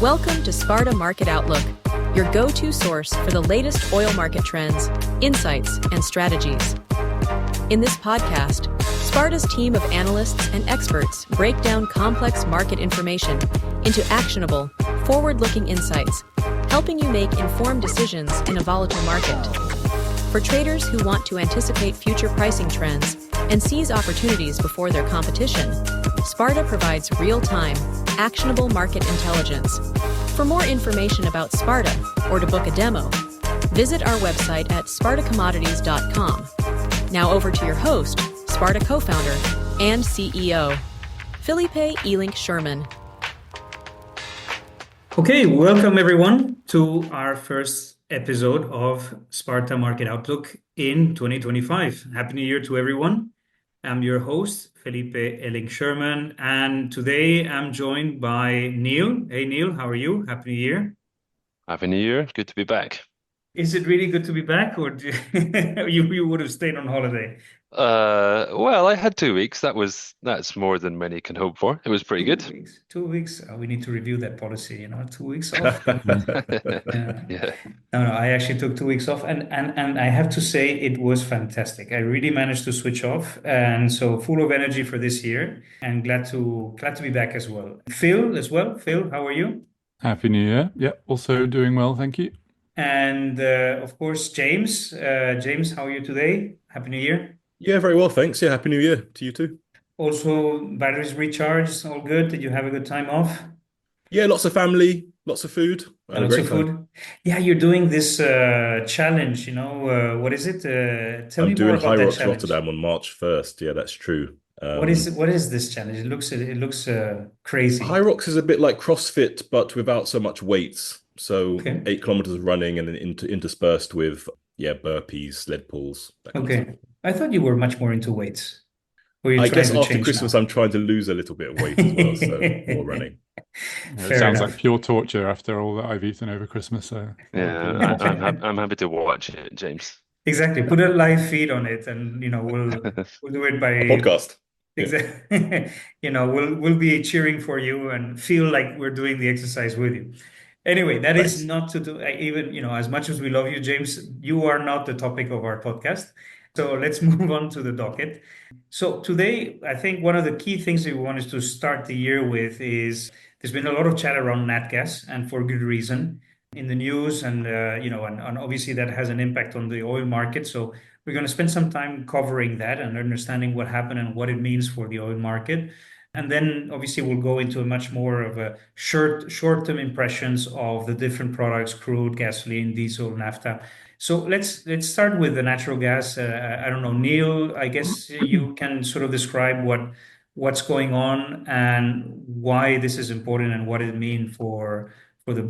Welcome to Sparta Market Outlook, your go-to source for the latest oil market trends, insights, and strategies. In this podcast, Sparta's team of analysts and experts break down complex market information into actionable, forward-looking insights, helping you make informed decisions in a volatile market. For traders who want to anticipate future pricing trends and seize opportunities before their competition, Sparta provides real-time, actionable market intelligence. For more information about Sparta or to book a demo, visit our website at spartacommodities.com. Now over to your host, Sparta co-founder and CEO, Felipe Elink Schuurman. Okay, welcome everyone to our first episode of Sparta Market Outlook in 2025. Happy New Year to everyone. I'm your host, Felipe Elink Schuurman, and today I'm joined by Neil. Hey Neil, how are you? Happy New Year. Happy New Year. Good to be back. Is it really good to be back, or you would have stayed on holiday? Well, I had 2 weeks. That's more than many can hope for. It was pretty good. 2 weeks. 2 weeks. We need to review that policy. 2 weeks off. Yeah. No, I actually took 2 weeks off, and I have to say it was fantastic. I really managed to switch off, and so full of energy for this year, and glad to be back as well. Phil as well. Phil, how are you? Happy New Year. Yeah, also doing well, thank you. And of course, James. James, how are you today? Happy New Year. Yeah, very well, thanks. Yeah, Happy New Year to you too. Also, batteries recharged, all good. Did you have a good time off? Yeah, lots of family, lots of food. And Lots a of great food. time. Yeah, you're doing this challenge, what is it? Tell me I'm more doing about High that Rocks challenge. Rotterdam on March 1st. Yeah, that's true. What is this challenge? It looks crazy. High Rocks is a bit like CrossFit, but without so much weights. So Okay. 8 kilometers of running and then interspersed with, burpees, sled pulls, that kind of Okay. stuff. I thought you were much more into weights. Or you're I trying guess to after change Christmas, now? I'm trying to lose a little bit of weight as well, so more running. Yeah, Fair it sounds enough. like pure torture after all that I've eaten over Christmas. So Yeah, I'm happy to watch it, James. Exactly. Put a live feed on it, and we'll do it A by podcast. Yeah. exactly. We'll be cheering for you and feel like we're doing the exercise with you. Anyway, that is Thanks. not to do even as much as we love you, James. You are not the topic of our podcast. So let's move on to the docket. So today, I think one of the key things that we wanted to start the year with is there's been a lot of chat around Natgas, and for good reason, in the news, and and obviously that has an impact on the oil market. So we're going to spend some time covering that and understanding what happened and what it means for the oil market. And then obviously we'll go into a much more of a short-term impressions of the different products, crude, gasoline, diesel, naphtha. So let's start with the natural gas. I don't know, Neil, I guess you can sort of describe what's going on and why this is important and what it means for the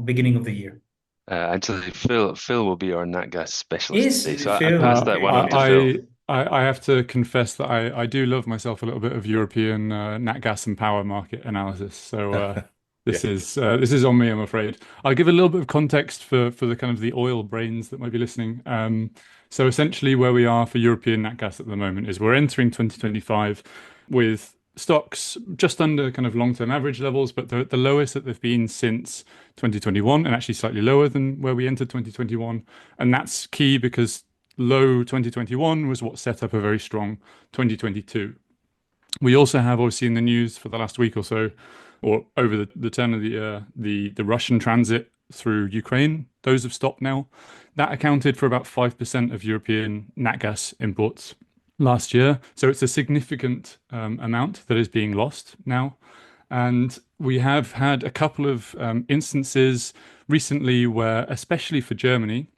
beginning of the year. Actually, Phil will be our Natgas specialist Is today, so I Phil? pass that Okay, one on to okay. Phil. I have to confess that I do love myself a little bit of European nat gas and power market analysis. So this is on me, I'm afraid. I'll give a little bit of context for the kind of the oil brains that might be listening. So essentially, where we are for European nat gas at the moment is we're entering 2025 with stocks just under kind of long-term average levels, but the lowest that they've been since 2021, and actually slightly lower than where we entered 2021. And that's key because low 2021 was what set up a very strong 2022. We also have, obviously, in the news for the last week or so, or over the turn of the year, the Russian transit through Ukraine. Those have stopped now. That accounted for about 5% of European nat gas imports last year. So it's a significant amount that is being lost now. And we have had a couple of instances recently where, especially for Germany,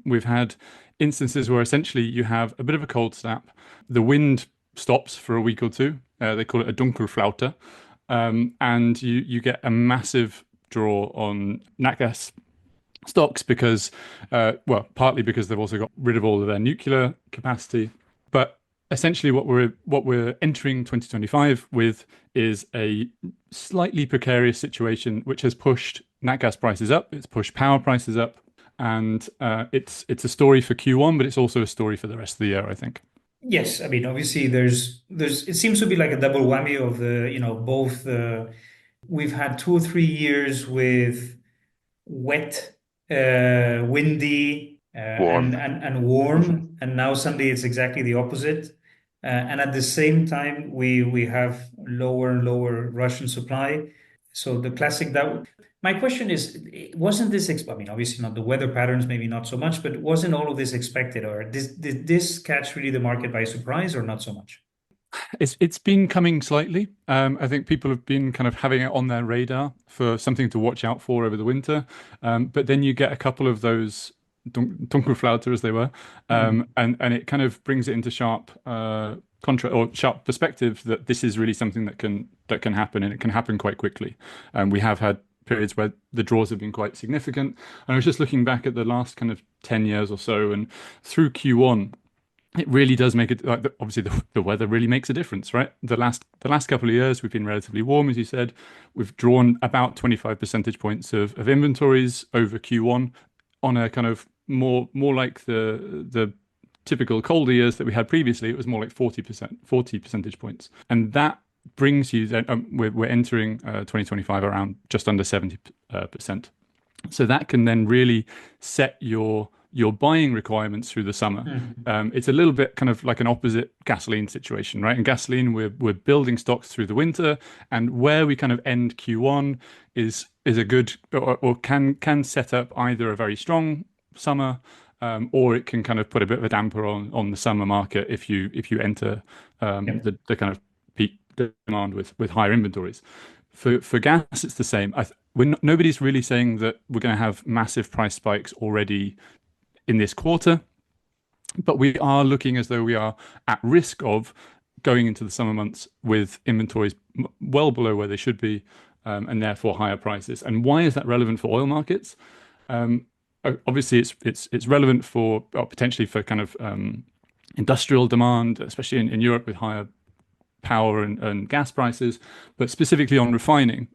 we've had instances where essentially you have a bit of a cold snap. The wind stops for a week or two. They call it a Dunkelflaute. And you get a massive draw on nat gas stocks because, partly because they've also got rid of all of their nuclear capacity. But essentially what we're entering 2025 with is a slightly precarious situation, which has pushed nat gas prices up. It's pushed power prices up. And it's a story for Q1, but it's also a story for the rest of the year, I think. Yes, I mean, obviously, there's it seems to be like a double whammy of the both the we've had 2 or 3 years with wet, windy, Warm. and warm, and now suddenly it's exactly the opposite. And at the same time, we have lower and lower Russian supply. So the classic that my question is, wasn't this? I mean, obviously not the weather patterns, maybe not so much, but wasn't all of this expected, or did this catch really the market by surprise, or not so much? It's been coming slightly. I think people have been kind of having it on their radar for something to watch out for over the winter. But then you get a couple of those Dunkelflaute, as they were, and it kind of brings it into sharp sharp perspective that this is really something that can happen, and it can happen quite quickly. We have had periods where the draws have been quite significant. And I was just looking back at the last kind of 10 years or so, and through Q1. It really does make it. Like, obviously, the weather really makes a difference, right? The last couple of years, we've been relatively warm, as you said. We've drawn about 25 percentage points of inventories over Q1 on a kind of more like the typical colder years that we had previously. It was more like 40 percentage points, and that brings you. We're entering 2025 around just under 70%. So that can then really set your buying requirements through the summer. It's a little bit kind of like an opposite gasoline situation, right? In gasoline, we're building stocks through the winter, and where we kind of end Q1 is a good or can set up either a very strong summer, or it can kind of put a bit of a damper on the summer market if you enter the kind of peak demand with higher inventories. For gas, it's the same. Nobody's really saying that we're going to have massive price spikes already in this quarter, but we are looking as though we are at risk of going into the summer months with inventories well below where they should be, and therefore higher prices. And why is that relevant for oil markets? Obviously, it's relevant for potentially for kind of industrial demand, especially in Europe with higher power and gas prices, but specifically on refining,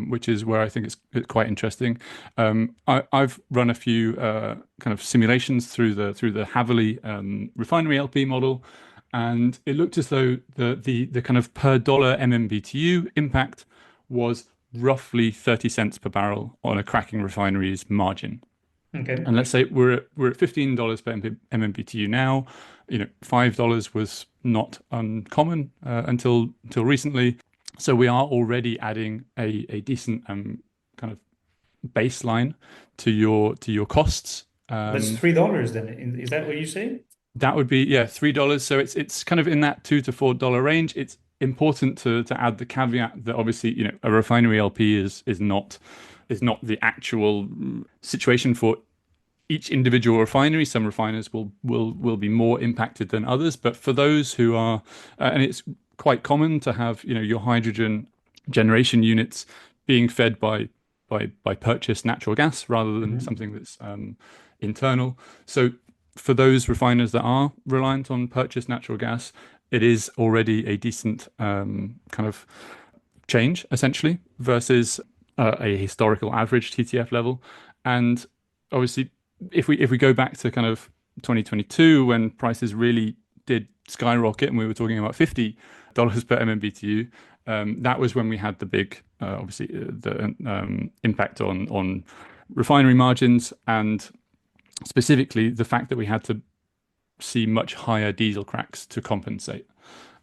which is where I think it's quite interesting. I've run a few kind of simulations through the Haverly refinery LP model, and it looked as though the kind of per dollar MMBTU impact was roughly 30 cents per barrel on a cracking refinery's margin. Okay. And let's say we're at $15 per MMBTU now. $5 was not uncommon until recently. So we are already adding a decent kind of baseline to your costs. That's $3 then. Is that what you say? That would be $3. So it's kind of in that $2 to $4 range. It's important to add the caveat that obviously a refinery LP is not the actual situation for each individual refinery. Some refiners will be more impacted than others, but for those who are, and it's quite common to have your hydrogen generation units being fed by purchased natural gas rather than something that's internal. So for those refiners that are reliant on purchased natural gas, it is already a decent kind of change essentially versus a historical average TTF level. And obviously, if we go back to kind of 2022 when prices really did skyrocket and we were talking about $50 per MMBTU, that was when we had the big obviously the impact on refinery margins, and specifically the fact that we had to see much higher diesel cracks to compensate.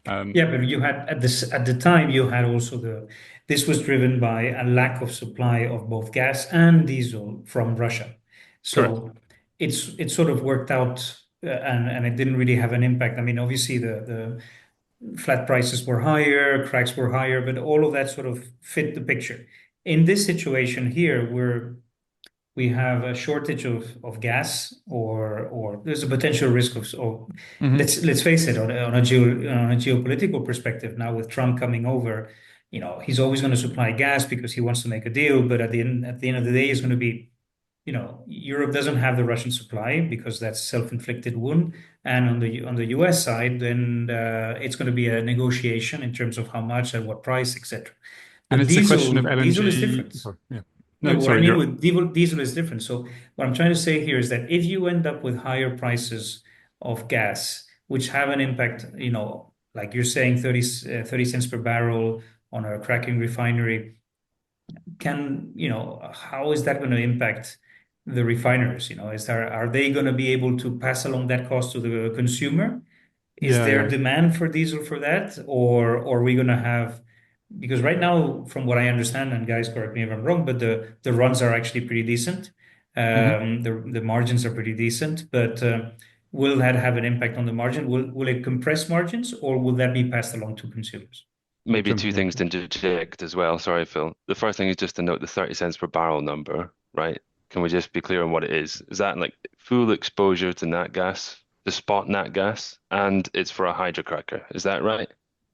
But you had at the time you had also this was driven by a lack of supply of both gas and diesel from Russia. So it's sort of worked out, and it didn't really have an impact. I mean, obviously the flat prices were higher, cracks were higher, but all of that sort of fit the picture. In this situation here, we have a shortage of gas, or there's a potential risk of let's face it, on a geopolitical perspective now with Trump coming over, he's always going to supply gas because he wants to make a deal, but at the end of the day, it's going to be, Europe doesn't have the Russian supply because that's self-inflicted wound, and on the US side, then it's going to be a negotiation in terms of how much at what price, etc. And it's a question of LNG. Diesel is different. Sorry, yeah. No, what I mean with diesel is different. So what I'm trying to say here is that if you end up with higher prices of gas, which have an impact, like you're saying, 30 cents per barrel on a cracking refinery, how is that going to impact the refiners? Are they going to be able to pass along that cost to the consumer? Is Yeah, there yeah. demand for diesel for that, or are we going to have? Because right now, from what I understand, and guys, correct me if I'm wrong, but the runs are actually pretty decent. Mhm. The margins are pretty decent, but will that have an impact on the margin? Will it compress margins, or will that be passed along to consumers? Maybe Jump two in. things to interject as well. Sorry, Phil. The first thing is just to note the 30 cents per barrel number, right? Can we just be clear on what it is? Is that like full exposure to nat gas, the spot nat gas, and it's for a hydrocracker? Is that right?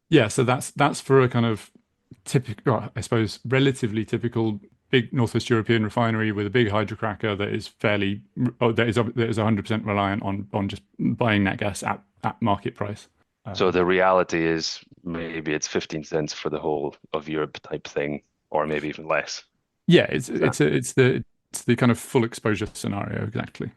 Yeah, so that's for a kind of typical, I suppose, relatively typical big Northwest European refinery with a big hydrocracker that is that is 100% reliant on just buying that gas at market price. So the reality is maybe it's 15 cents for the whole of Europe type thing, or maybe even less. Yeah, Is that it's the kind of full exposure scenario exactly.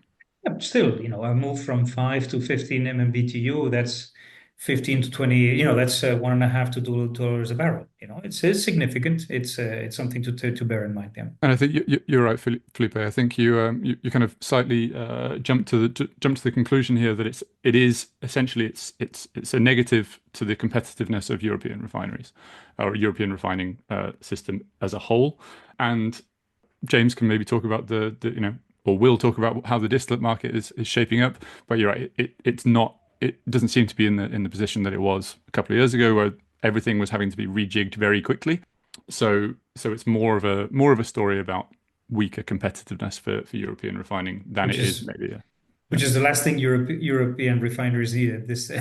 Yeah, but still, a move from 5 to 15 MMBTU, that's 15 to 20, that's $1.5 to $2 a barrel. It's significant. It's something to bear in mind. Yeah. And I think you're right, Felipe. I think you kind of slightly jump to the conclusion here that it is essentially it's a negative to the competitiveness of European refineries or European refining system as a whole. And James can maybe talk about or will talk about how the distillate market is shaping up. But you're right, it's not. It doesn't seem to be in the position that it was a couple of years ago, where everything was having to be rejigged very quickly. So it's more of a story about weaker competitiveness for European refining than Which it is is maybe. which is the last thing European refineries needed. This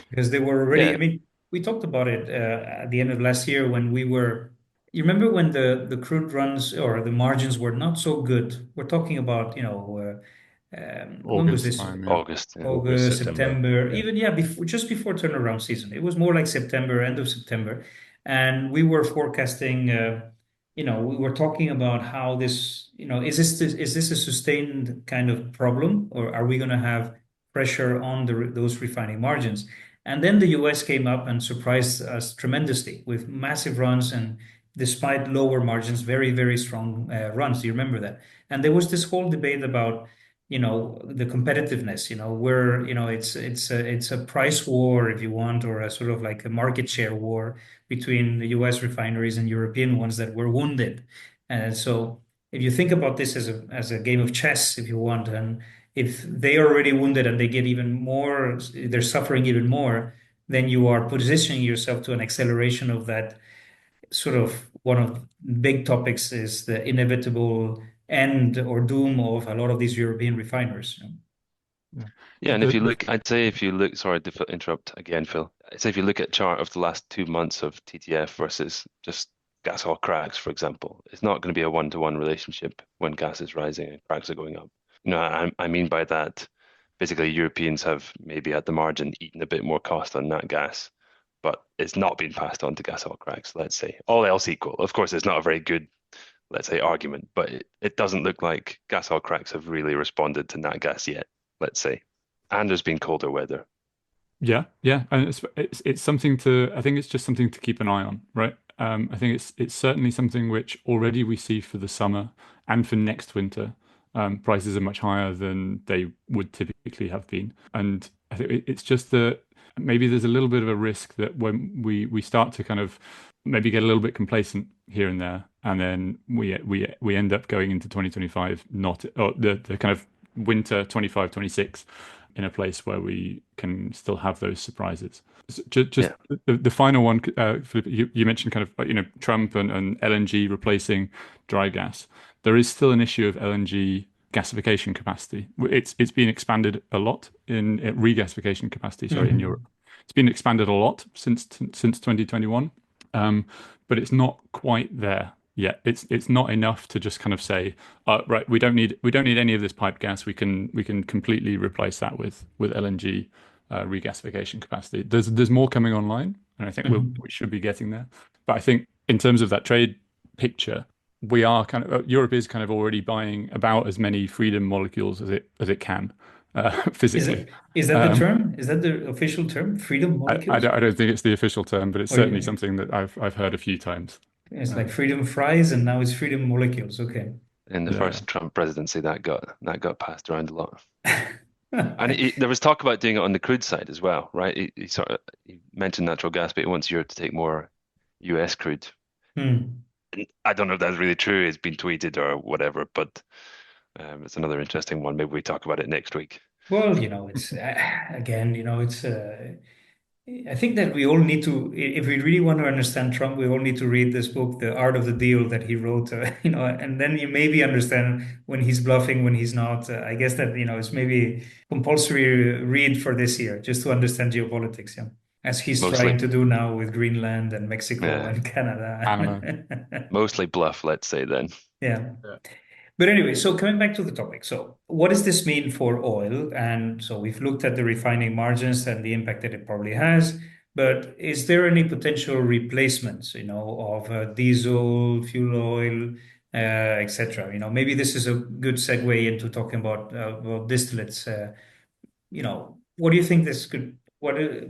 because they were already. I yeah, mean, we talked about it at the end of last year when we were. You remember when the crude runs or the margins were not so good? We're talking about when was August this? time, yeah. August. Yeah. August, August, September. September, Yeah. even just before turnaround season. It was more like September, end of September, and we were forecasting. We were talking about how this, is this a sustained kind of problem, or are we going to have pressure on those refining margins? And then the U.S. came up and surprised us tremendously with massive runs and despite lower margins, very, very strong runs. Do you remember that? And there was this whole debate about the competitiveness, where it's a price war, if you want, or a sort of like a market share war between the US refineries and European ones that were wounded. And so if you think about this as a game of chess, if you want, and if they are already wounded and they get even more, they're suffering even more, then you are positioning yourself to an acceleration of that. Sort of one of the big topics is the inevitable end or doom of a lot of these European refiners. Yeah. Yeah, and if The, you the, look, I'd say if you look, sorry to interrupt again, Phil. I'd say if you look at chart of the last 2 months of TTF versus just gas oil cracks, for example, it's not going to be a one-to-one relationship when gas is rising and cracks are going up. I mean by that, basically Europeans have maybe at the margin eaten a bit more cost on nat gas, but it's not been passed on to gas oil cracks, let's say. All else equal. Of course, it's not a very good, let's say, argument, but it doesn't look like gas oil cracks have really responded to nat gas yet, let's say. And there's been colder weather. yeah, yeah, and it's something to. I think it's just something to keep an eye on, right? I think it's certainly something which already we see for the summer and for next winter. Prices are much higher than they would typically have been, and I think it's just that maybe there's a little bit of a risk that when we start to kind of maybe get a little bit complacent here and there, and then we end up going into 2025 not or the kind of winter 25-26 in a place where we can still have those surprises. Just Yeah. the final one, Philip, you mentioned kind of Trump and LNG replacing dry gas. There is still an issue of LNG gasification capacity. It's been expanded a lot in regasification capacity, sorry, in Europe. It's been expanded a lot since 2021, but it's not quite there yet. It's not enough to just kind of say, right, we don't need any of this pipe gas. We can completely replace that with LNG regasification capacity. There's more coming online, and I think we should be getting there. But I think in terms of that trade picture, Europe is kind of already buying about as many freedom molecules as it can physically. Is that the term? Is that the official term? Freedom I molecules? don't think it's the official term, but it's certainly Okay. something that I've heard a few times. It's like freedom fries, and now it's freedom molecules. Okay. In the Yeah. first Trump presidency, that got passed around a lot. And there was talk about doing it on the crude side as well, right? He mentioned natural gas, but he wants Europe to take more US crude. Hmm. And I don't know if that's really true. It's been tweeted or whatever, but it's another interesting one. Maybe we talk about it next week. Well, it's again, it's. I think that we all need to, if we really want to understand Trump, we all need to read this book, The Art of the Deal, that he wrote. And then you maybe understand when he's bluffing, when he's not. I guess that it's maybe compulsory read for this year, just to understand geopolitics. Yeah, as he's trying Mostly, to do now with Greenland and Mexico yeah, and Canada. Panama. mostly bluff, let's say then. Yeah. But anyway, so coming back to the topic. So what does this mean for oil? And so we've looked at the refining margins and the impact that it probably has. But is there any potential replacements, of diesel, fuel oil, etc.? Maybe this is a good segue into talking about distillates. What do you think this could,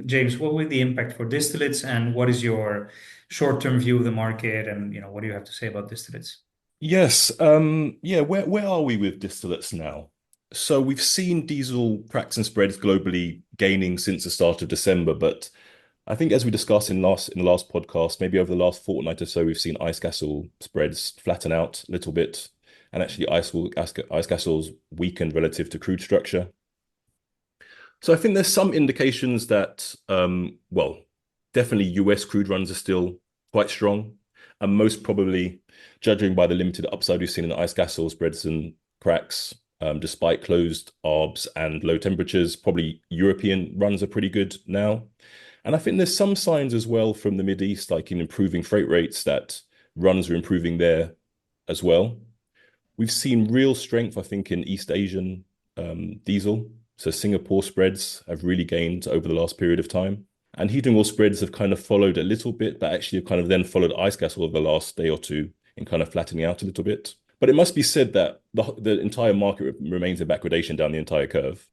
James, what would the impact for distillates, and what is your short-term view of the market? And, what do you have to say about distillates? Yes. Yeah, where are we with distillates now? So we've seen diesel cracks and spreads globally gaining since the start of December, but I think as we discussed in the last podcast, maybe over the last fortnight or so, we've seen ice gas oil spreads flatten out a little bit, and actually ice gas oil's weakened relative to crude structure. So I think there's some indications that, well, definitely US crude runs are still quite strong, and most probably, judging by the limited upside we've seen in the ice gas oil spreads and cracks, despite closed arbs and low temperatures, probably European runs are pretty good now. And I think there's some signs as well from the Mid East, like in improving freight rates, that runs are improving there as well. We've seen real strength, I think, in East Asian diesel. So Singapore spreads have really gained over the last period of time. And heating oil spreads have kind of followed a little bit, but actually have kind of then followed ice gas oil the last day or two in kind of flattening out a little bit. But it must be said that the entire market remains in backwardation down the entire curve.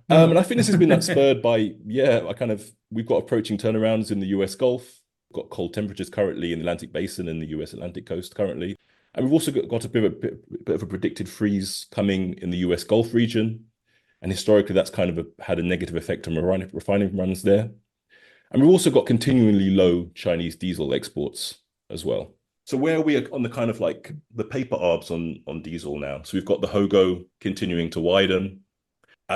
And I think this has been spurred by, we've got approaching turnarounds in the US Gulf, we've got cold temperatures currently in the Atlantic Basin and the US Atlantic coast currently. And we've also got a bit of a predicted freeze coming in the US Gulf region. And historically, that's kind of had a negative effect on refining runs there. And we've also got continually low Chinese diesel exports as well. So where are we on the kind of like the paper arbs on diesel now? So we've got the HOGO continuing to widen,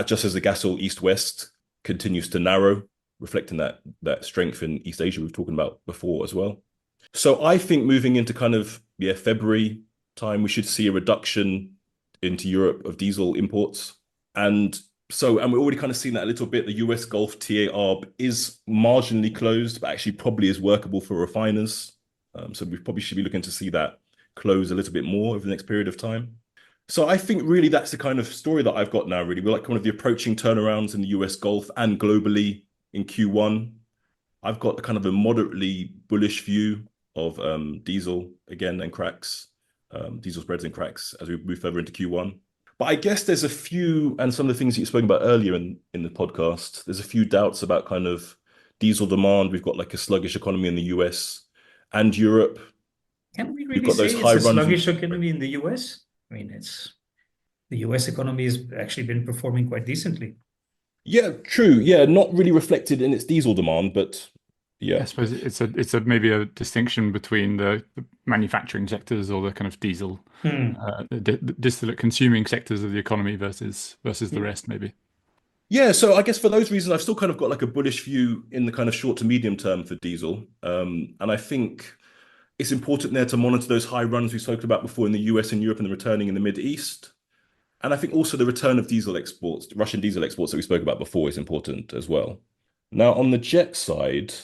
just as the gas oil east-west continues to narrow, reflecting that strength in East Asia we've talked about before as well. So I think moving into kind of February time, we should see a reduction into Europe of diesel imports. And we're already kind of seeing that a little bit. The US Gulf TA arb is marginally closed, but actually probably is workable for refiners. So we probably should be looking to see that close a little bit more over the next period of time. So I think really that's the kind of story that I've got now, really. We're like one of the approaching turnarounds in the US Gulf and globally in Q1. I've got kind of a moderately bullish view of diesel again and cracks, diesel spreads and cracks as we move further into Q1. But I guess there's a few, and some of the things that you spoke about earlier in the podcast, there's a few doubts about kind of diesel demand. We've got like a sluggish economy in the US and Europe. Can we We've really got say those it's high a runs. sluggish economy in the US? I mean, the US economy has actually been performing quite decently. Yeah, true. Yeah, not really reflected in its diesel demand, but yeah. I suppose it's maybe a distinction between the manufacturing sectors or the kind of diesel distillate consuming sectors of the economy versus the rest, maybe. Yeah, so I guess for those reasons, I've still kind of got like a bullish view in the kind of short to medium term for diesel. And I think it's important there to monitor those high runs we spoke about before in the US and Europe and the returning in the Mid East. And I think also the return of diesel exports, Russian diesel exports that we spoke about before is important as well. Now, on the jet side...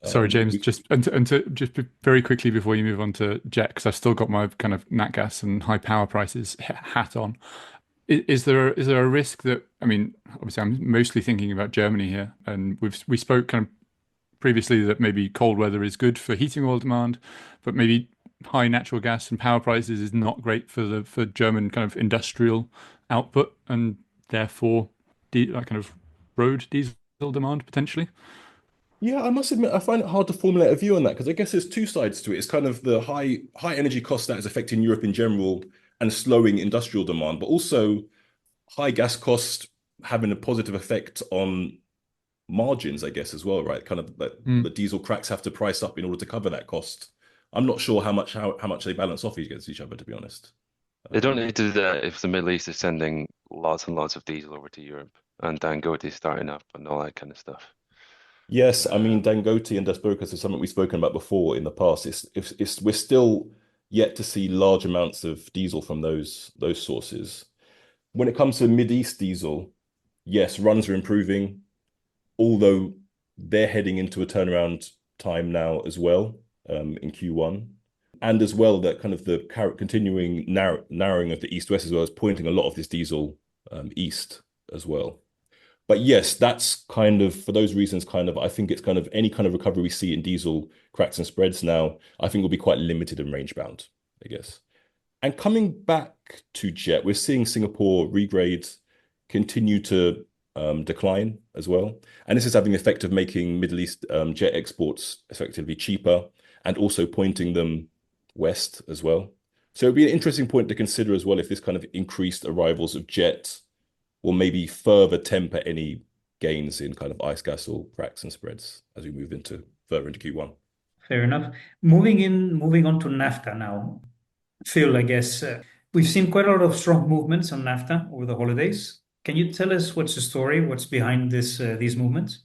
Sorry, James, just very quickly before you move on to jet, because I've still got my kind of Natgas and high power prices hat on. Is there a risk that, I mean, obviously I'm mostly thinking about Germany here, and we spoke kind of previously that maybe cold weather is good for heating oil demand, but maybe high natural gas and power prices is not great for German kind of industrial output, and therefore kind of road diesel demand potentially. Yeah, I must admit, I find it hard to formulate a view on that because I guess there's two sides to it. It's kind of the high energy cost that is affecting Europe in general and slowing industrial demand, but also high gas cost having a positive effect on margins, I guess, as well, right? Kind of that the diesel cracks have to price up in order to cover that cost. I'm not sure how much they balance off against each other, to be honest. They don't need to do that if the Middle East is sending lots and lots of diesel over to Europe and Dangote starting up and all that kind of stuff. Yes, I mean Dangote and Dos Bocas is something we've spoken about before in the past. We're still yet to see large amounts of diesel from those sources. When it comes to Mid East diesel, yes, runs are improving, although they're heading into a turnaround time now as well, in Q1. And as well, that kind of the continuing narrowing of the east-west as well is pointing a lot of this diesel east as well. But yes, that's kind of, for those reasons, kind of, I think it's kind of any kind of recovery we see in diesel cracks and spreads now, I think will be quite limited and range bound, I guess. And coming back to jet, we're seeing Singapore regrades continue to decline as well. And this is having the effect of making Middle East jet exports effectively cheaper and also pointing them west as well. So it'd be an interesting point to consider as well if this kind of increased arrivals of jet will maybe further temper any gains in kind of ice gas or cracks and spreads as we move further into Q1. Fair enough. Moving on to NAFTA now. Phil, I guess we've seen quite a lot of strong movements on NAFTA over the holidays. Can you tell us what's the story? What's behind these movements?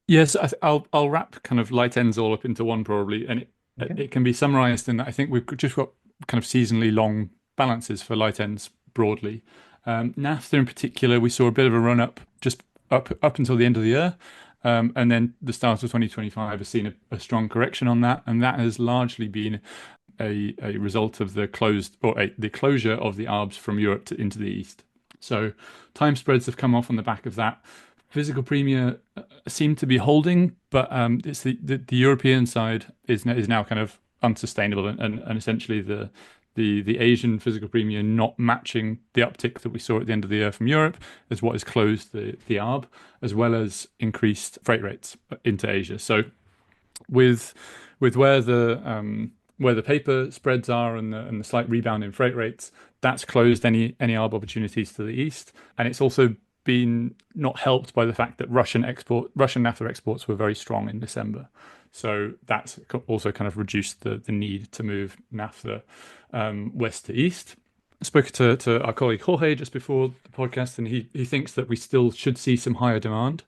Yes, I'll wrap kind of light ends all up into one probably, and it can be summarized in that I think we've just got kind of seasonally long balances for light ends broadly. NAFTA in particular, we saw a bit of a run up just up until the end of the year. And then the start of 2025 has seen a strong correction on that. And that has largely been a result of the closure of the arbs from Europe into the East. So time spreads have come off on the back of that. Physical premia seem to be holding, but it's the European side is now kind of unsustainable, and essentially the Asian physical premium not matching the uptick that we saw at the end of the year from Europe is what has closed the ARB, as well as increased freight rates into Asia. So with where the paper spreads are and the slight rebound in freight rates, that's closed any ARB opportunities to the east, and it's also been not helped by the fact that Russian naphtha exports were very strong in December. So that's also kind of reduced the need to move naphtha west to east. I spoke to our colleague Jorge just before the podcast, and he thinks that we still should see some higher demand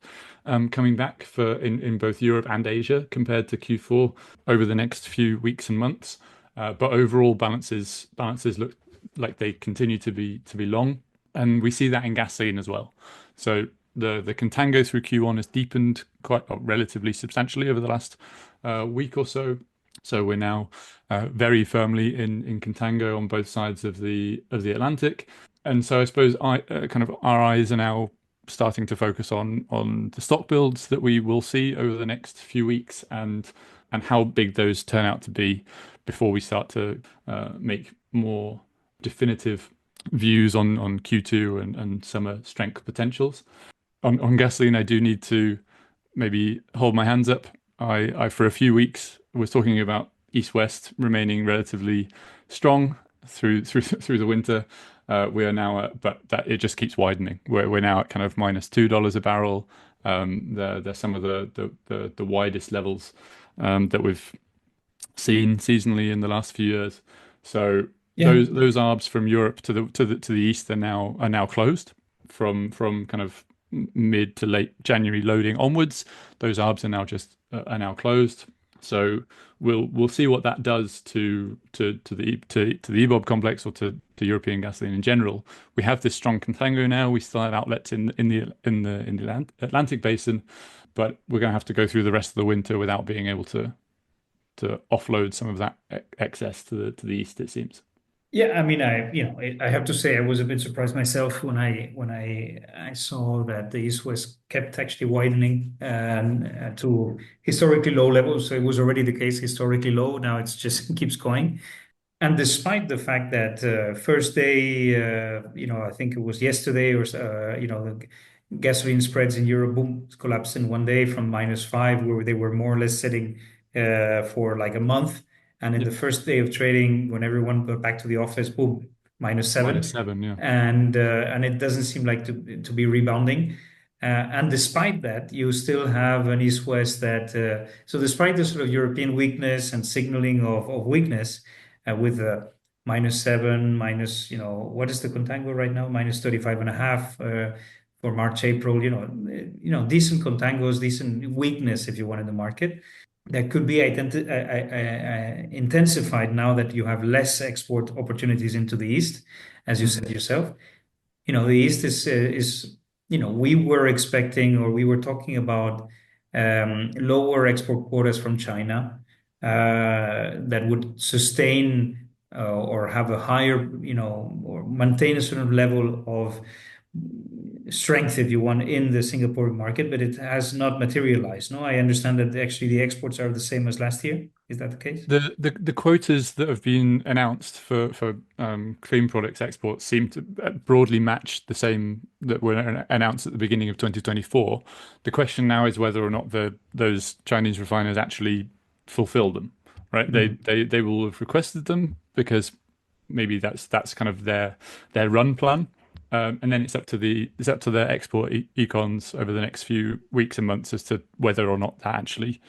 coming back in both Europe and Asia compared to Q4 over the next few weeks and months. But overall balances look like they continue to be long, and we see that in gasoline as well. So the contango through Q1 has deepened quite relatively substantially over the last week or so. So we're now very firmly in contango on both sides of the Atlantic, and so I suppose kind of our eyes are now starting to focus on the stock builds that we will see over the next few weeks and how big those turn out to be before we start to make more definitive views on Q2 and summer strength potentials. On gasoline, I do need to maybe hold my hands up. I for a few weeks was talking about east-west remaining relatively strong through the winter. We are now but that it just keeps widening. We're now at kind of -$2 a barrel. They're some of the widest levels that we've seen seasonally in the last few years. So those arbs from Europe to the east are now closed from kind of mid to late January loading onwards. Those arbs are now closed. So we'll see what that does to the EBOB complex or to European gasoline in general. We have this strong contango now. We still have outlets in the Atlantic basin, but we're going to have to go through the rest of the winter without being able to offload some of that excess to the east, it seems. Yeah, I mean, I have to say I was a bit surprised myself when I saw that the East-West kept actually widening to historically low levels. So it was already the case historically low. Now it's just keeps going. And despite the fact that first day, I think it was yesterday or gasoline spreads in Europe, boom, collapsed in one day from -5, where they were more or less sitting for like a month. And in Yeah. the first day of trading, when everyone got back to the office, boom, -7. -7, yeah. And it doesn't seem like to be rebounding. And despite that, you still have an east-west that, so despite the sort of European weakness and signaling of weakness, with -7, minus, what is the contango right now? -35.5 for March, April, decent contangos, decent weakness, if you want, in the market. That could be intensified now that you have less export opportunities into the East, as you said yourself. The East is we were expecting, or we were talking about, lower export quotas from China that would sustain or have a higher, or maintain a certain level of strength, if you want, in the Singaporean market, but it has not materialized. No, I understand that actually the exports are the same as last year. Is that the case? The quotas that have been announced for clean products exports seem to broadly match the same that were announced at the beginning of 2024. The question now is whether or not those Chinese refiners actually fulfill them, right? They will have requested them because maybe that's kind of their run plan. And then it's up to their export econs over the next few weeks and months as to whether or not that actually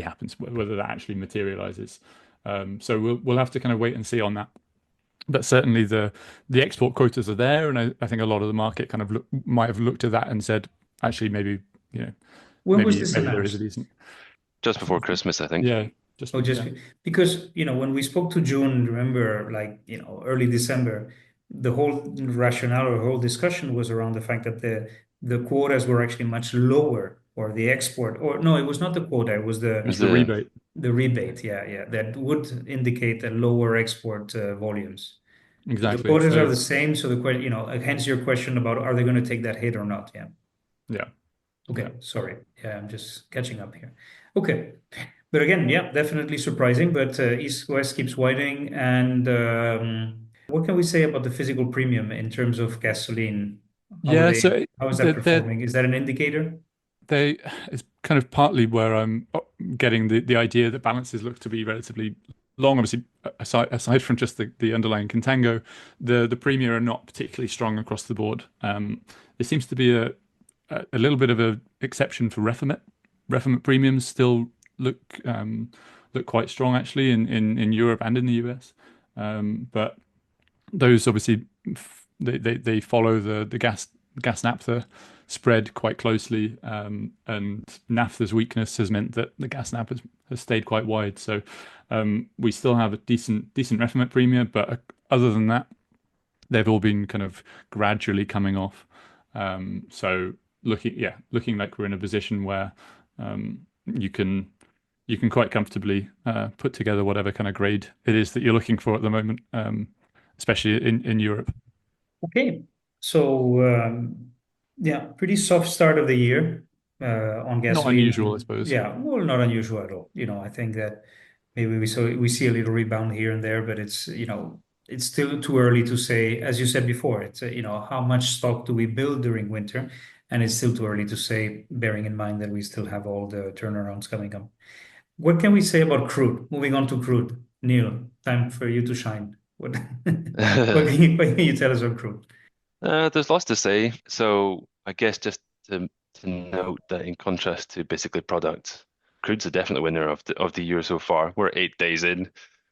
happens, whether that actually materializes. So we'll have to kind of wait and see on that. But certainly the export quotas are there, and I think a lot of the market kind of might have looked at that and said, actually, maybe When was this maybe there is announced? a decent. Just before Christmas, I think. Yeah, Because when we spoke to June, remember, like early December, the whole rationale or whole discussion was around the fact that the quotas were actually much lower, or the export, or no, it was not the quota, it was It was the rebate. the rebate. Yeah, that would indicate a lower export volumes. So the Exactly. quotas So are the same. So the question, hence your question about, are they going to take that hit or not? Yeah. yeah. Okay. Yeah. Sorry. Yeah, I'm just catching up here. Okay. But again, yeah, definitely surprising. But East-West keeps widening. And what can we say about the physical premium in terms of gasoline? Yeah, so How is that performing? Is that an indicator? it's kind of partly where I'm getting the idea that balances look to be relatively long. Obviously, aside from just the underlying contango, the premia are not particularly strong across the board. There seems to be a little bit of an exception for Reformat. Reformat premiums still look quite strong actually in Europe and in the US. But those obviously they follow the gas naphtha spread quite closely, and naphtha's weakness has meant that the gas naphtha has stayed quite wide. So we still have a decent Reformat premium, but other than that, they've all been kind of gradually coming off. So looking like we're in a position where you can quite comfortably put together whatever kind of grade it is that you're looking for at the moment, especially in Europe. Okay. So, yeah, pretty soft start of the year on gasoline. Not unusual, I suppose. Yeah, well, not unusual at all. I think that maybe we see a little rebound here and there, but it's still too early to say. As you said before, it's how much stock do we build during winter, and it's still too early to say, bearing in mind that we still have all the turnarounds coming up. What can we say about crude? Moving on to crude, Neil, time for you to shine. What can you tell us on crude? There's lots to say. So I guess just to note that in contrast to basically products, crude's a definite winner of the year so far. We're 8 days in.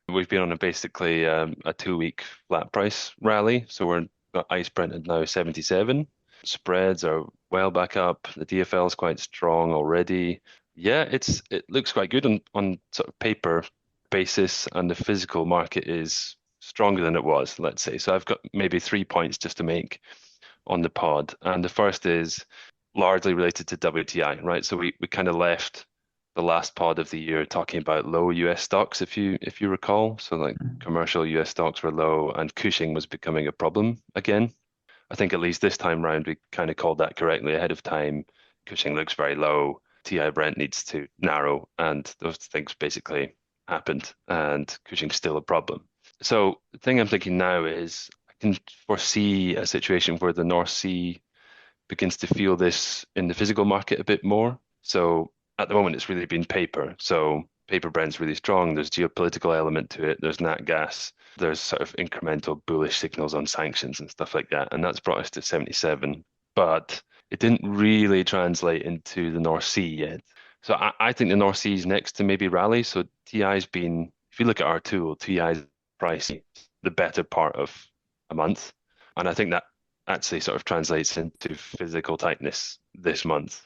We've been on basically a 2-week flat price rally. So we're got ICE printed now 77. Spreads are well back up. The DFL is quite strong already. Yeah, it looks quite good on sort of paper basis, and the physical market is stronger than it was, let's say. So I've got maybe 3 points just to make on the pod. And the first is largely related to WTI, right? So we kind of left the last pod of the year talking about low US stocks, if you recall. So like commercial US stocks were low and Cushing was becoming a problem again. I think at least this time round we kind of called that correctly ahead of time. Cushing looks very low. TI Brent needs to narrow, and those things basically happened, and Cushing's still a problem. So the thing I'm thinking now is I can foresee a situation where the North Sea begins to feel this in the physical market a bit more. So at the moment, it's really been paper. So paper Brent's really strong. There's geopolitical element to it. There's Natgas. There's sort of incremental bullish signals on sanctions and stuff like that. And that's brought us to 77. But it didn't really translate into the North Sea yet. So I think the North Sea is next to maybe rally. So TI's been, if you look at our tool, TI's price the better part of a month. And I think that actually sort of translates into physical tightness this month.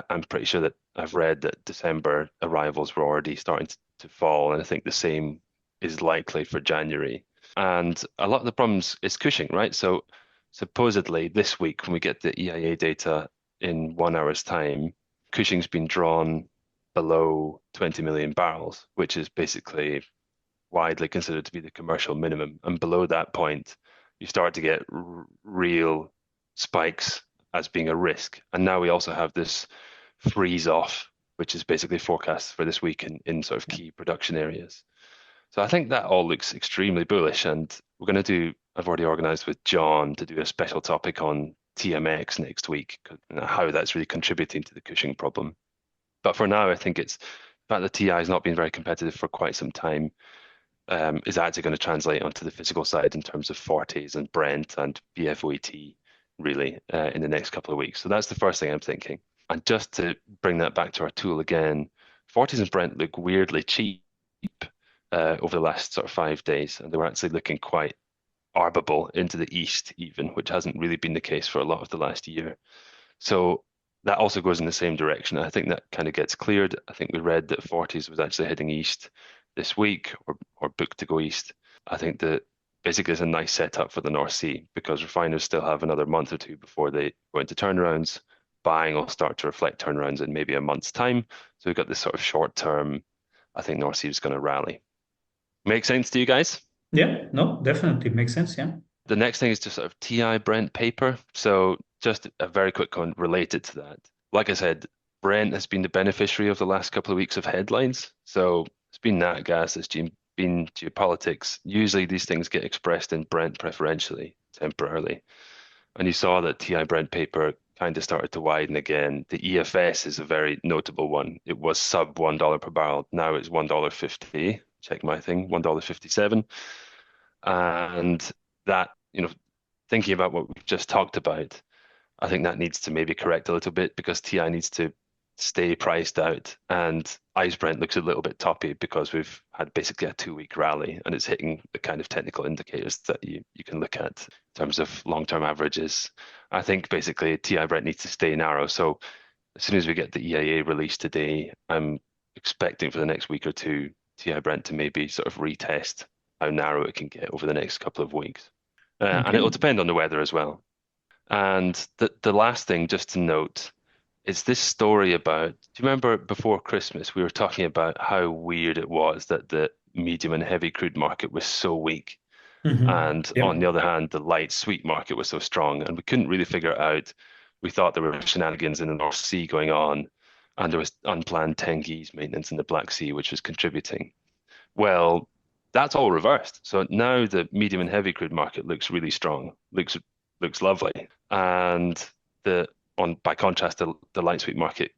I'm pretty sure that I've read that December arrivals were already starting to fall, and I think the same is likely for January. And a lot of the problems is Cushing, right? So supposedly this week, when we get the EIA data in 1 hour's time, Cushing's been drawn below 20 million barrels, which is basically widely considered to be the commercial minimum. And below that point, you start to get real spikes as being a risk. And now we also have this freeze off, which is basically forecast for this week in sort of key production areas. So I think that all looks extremely bullish. And we're going to do, I've already organized with John to do a special topic on TMX next week, how that's really contributing to the Cushing problem. But for now, I think it's the fact that TI has not been very competitive for quite some time is actually going to translate onto the physical side in terms of 40s and Brent and BFOET really in the next couple of weeks. So that's the first thing I'm thinking. And just to bring that back to our tool again, 40s and Brent look weirdly cheap over the last sort of 5 days, and they were actually looking quite arbable into the east even, which hasn't really been the case for a lot of the last year. So that also goes in the same direction. I think that kind of gets cleared. I think we read that 40s was actually heading east this week or booked to go east. I think that basically it's a nice setup for the North Sea because refiners still have another month or two before they go into turnarounds. Buying will start to reflect turnarounds in maybe a month's time. So we've got this sort of short term, I think North Sea is going to rally. Make sense to you guys? Yeah, no, definitely makes sense. Yeah. The next thing is just sort of TI Brent paper. So just a very quick one related to that. Like I said, Brent has been the beneficiary of the last couple of weeks of headlines. So it's been Natgas, it's been geopolitics. Usually these things get expressed in Brent preferentially, temporarily. And you saw that TI Brent paper kind of started to widen again. The EFS is a very notable one. It was sub $1 per barrel. Now it's $1.50. Check my thing, $1.57. And that, thinking about what we've just talked about, I think that needs to maybe correct a little bit because TI needs to stay priced out. And ICE Brent looks a little bit toppy because we've had basically a 2-week rally and it's hitting the kind of technical indicators that you can look at in terms of long-term averages. I think basically TI Brent needs to stay narrow. So as soon as we get the EIA release today, I'm expecting for the next week or two, TI Brent to maybe sort of retest how narrow it can get over the next couple of weeks. And it'll depend on the weather as well. And the last thing just to note is this story about, do you remember before Christmas, we were talking about how weird it was that the medium and heavy crude market was so weak. And on the other hand, the light sweet market was so strong and we couldn't really figure it out. We thought there were shenanigans in the North Sea going on and there was unplanned Tengiz maintenance in the Black Sea, which was contributing. Well, that's all reversed. So now the medium and heavy crude market looks really strong, looks lovely. And by contrast, the light sweet market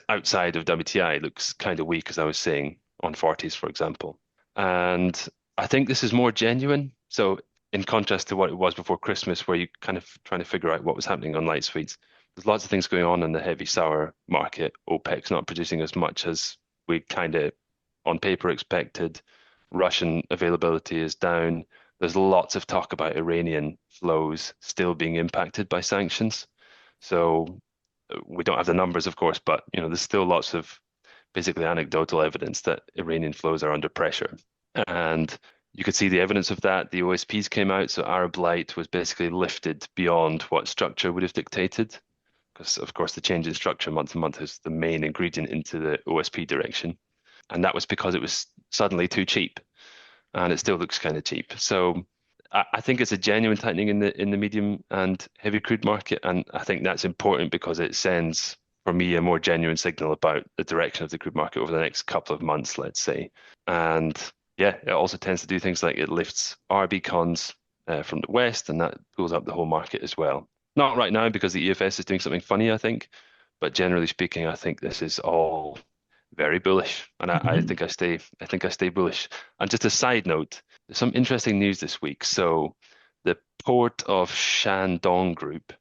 outside of WTI looks kind of weak, as I was saying, on 40s, for example. And I think this is more genuine. So in contrast to what it was before Christmas, where you kind of trying to figure out what was happening on light sweets, there's lots of things going on in the heavy sour market. OPEC's not producing as much as we kind of on paper expected. Russian availability is down. There's lots of talk about Iranian flows still being impacted by sanctions. So we don't have the numbers, of course, but there's still lots of basically anecdotal evidence that Iranian flows are under pressure. And you could see the evidence of that. The OSPs came out, so Arab Light was basically lifted beyond what structure would have dictated. Because, of course, the change in structure month to month is the main ingredient into the OSP direction. And that was because it was suddenly too cheap. And it still looks kind of cheap. So I think it's a genuine tightening in the medium and heavy crude market. And I think that's important because it sends, for me, a more genuine signal about the direction of the crude market over the next couple of months, let's say. And yeah, it also tends to do things like it lifts RB cons from the west, and that pulls up the whole market as well. Not right now because the EFS is doing something funny, I think. But generally speaking, I think this is all very bullish, and I think I stay bullish. And just a side note, there's some interesting news this week. So the port of Shandong Group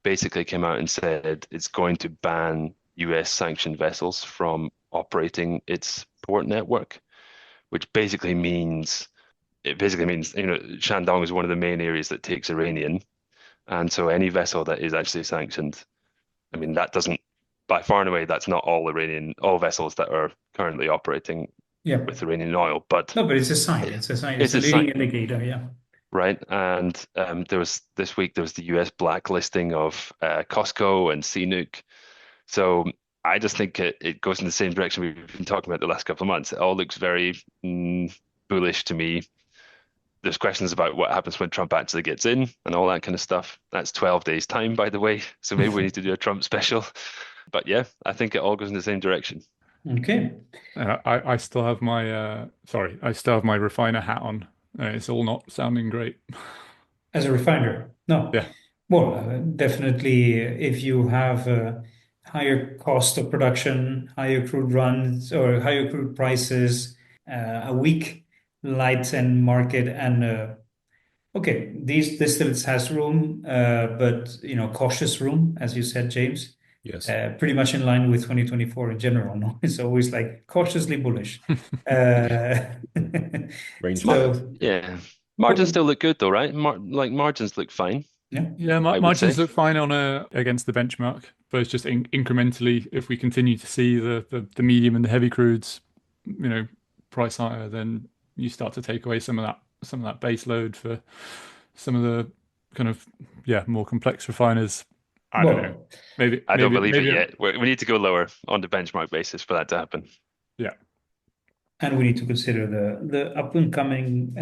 basically came out and said it's going to ban US sanctioned vessels from operating its port network, which basically means Shandong is one of the main areas that takes Iranian, and so any vessel that is actually sanctioned, I mean, that doesn't, by far and away, that's not all vessels that are currently operating Yeah. with Iranian oil, but No, but it's a sign. It's a sign. it's It's a a leading sign, indicator. Yeah. right? And this week there was the US blacklisting of Costco and CNOOC. So I just think it goes in the same direction we've been talking about the last couple of months. It all looks very bullish to me. There's questions about what happens when Trump actually gets in and all that kind of stuff. That's 12 days time, by the way. So maybe we need to do a Trump special. But yeah, I think it all goes in the same direction. Okay. I still have my I still have my refiner hat on. It's all not sounding great. As a refiner, no. Yeah. Well, definitely, if you have a higher cost of production, higher crude runs or higher crude prices, a weak light end market, and okay, these distillates has room, but cautious room, as you said, James. Yes. Pretty much in line with 2024 in general. No, it's always like cautiously bullish. Range So Yeah. Margins still look good though, right? Margins look fine. yeah, I would margins say. look fine on against the benchmark, but it's just incrementally. If we continue to see the medium and the heavy crudes, price higher, then you start to take away some of that base load for some of the kind of more complex refiners. I don't know. Maybe I don't believe maybe it yet. We need to go lower on the benchmark basis for that to happen. Yeah. and we need to consider the up and coming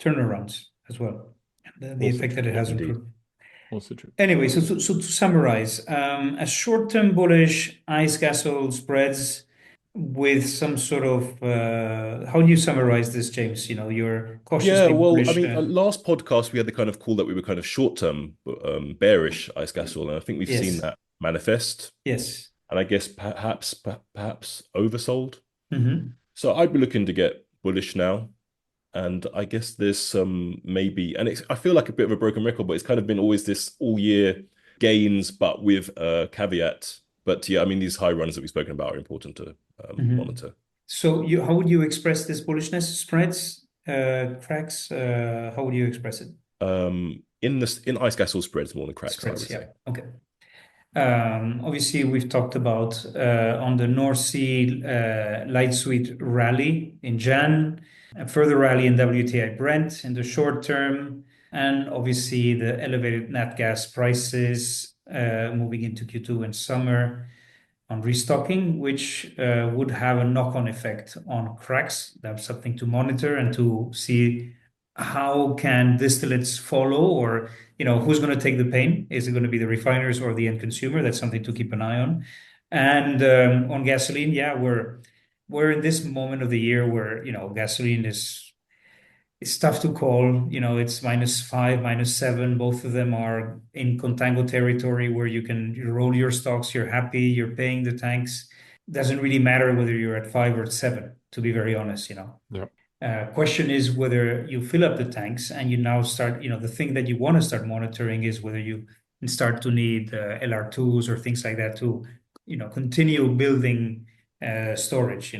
turnarounds as well, the Also effect that true, it has on indeed. crude. Also true. Anyway, so to summarize, a short-term bullish ICE gas oil spreads with some sort of how do you summarize this, James? You're Yeah, cautiously well, I bullish. mean, last podcast we had the kind of call that we were kind of short-term bearish ice gas oil, and I think we've seen Yes. that manifest, Yes. and I guess perhaps oversold. Mm-hmm. So I'd be looking to get bullish now, and I guess there's some maybe, and I feel like a bit of a broken record, but it's kind of been always this all year gains, but with a caveat. But yeah, I mean, these high runs that we've spoken about are important to monitor. So how would you express this bullishness? Spreads, cracks, how would you express it? In ice gas oil spreads more than cracks, I would Spreads, yeah. say. Okay. Obviously, we've talked about on the North Sea light sweet rally in Jan, a further rally in WTI Brent in the short term, and obviously the elevated nat gas prices moving into Q2 and summer on restocking, which would have a knock-on effect on cracks. That's something to monitor and to see how can distillates follow, or who's going to take the pain? Is it going to be the refiners or the end consumer? That's something to keep an eye on. And on gasoline, yeah, we're in this moment of the year where gasoline it's tough to call. It's -5, -7. Both of them are in contango territory where you roll your stocks, you're happy, you're paying the tanks. Doesn't really matter whether you're at 5 or 7, to be very honest. Yeah. Question is whether you fill up the tanks and you now start, the thing that you want to start monitoring is whether you start to need LR2s or things like that to, continue building storage,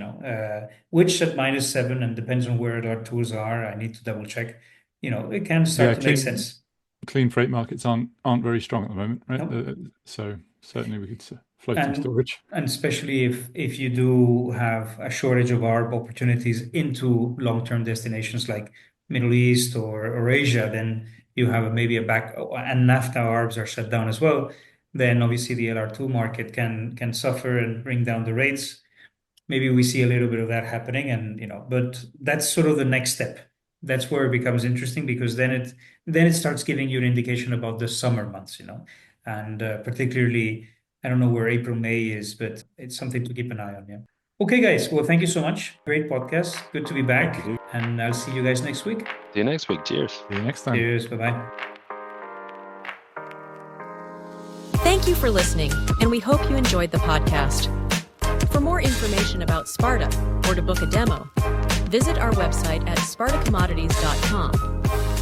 which at -7, and depends on where LR2s are. I need to double check. It can start to make sense. Clean freight markets aren't very strong at the moment, right? No. So certainly we could float some storage. And especially if you do have a shortage of ARB opportunities into long-term destinations like Middle East or Asia, then you have maybe a back, and NAFTA ARBs are shut down as well. Then obviously the LR2 market can suffer and bring down the rates. Maybe we see a little bit of that happening, and but that's sort of the next step. That's where it becomes interesting, because then it starts giving you an indication about the summer months, and particularly, I don't know where April, May is, but it's something to keep an eye on. Yeah. Okay, guys. Well, thank you so much. Great podcast. Good to be back. Thank you. And I'll see you guys next week. See you next week. Cheers. See you next time. Cheers. Bye-bye. Thank you for listening, and we hope you enjoyed the podcast. For more information about Sparta or to book a demo, visit our website at spartacommodities.com.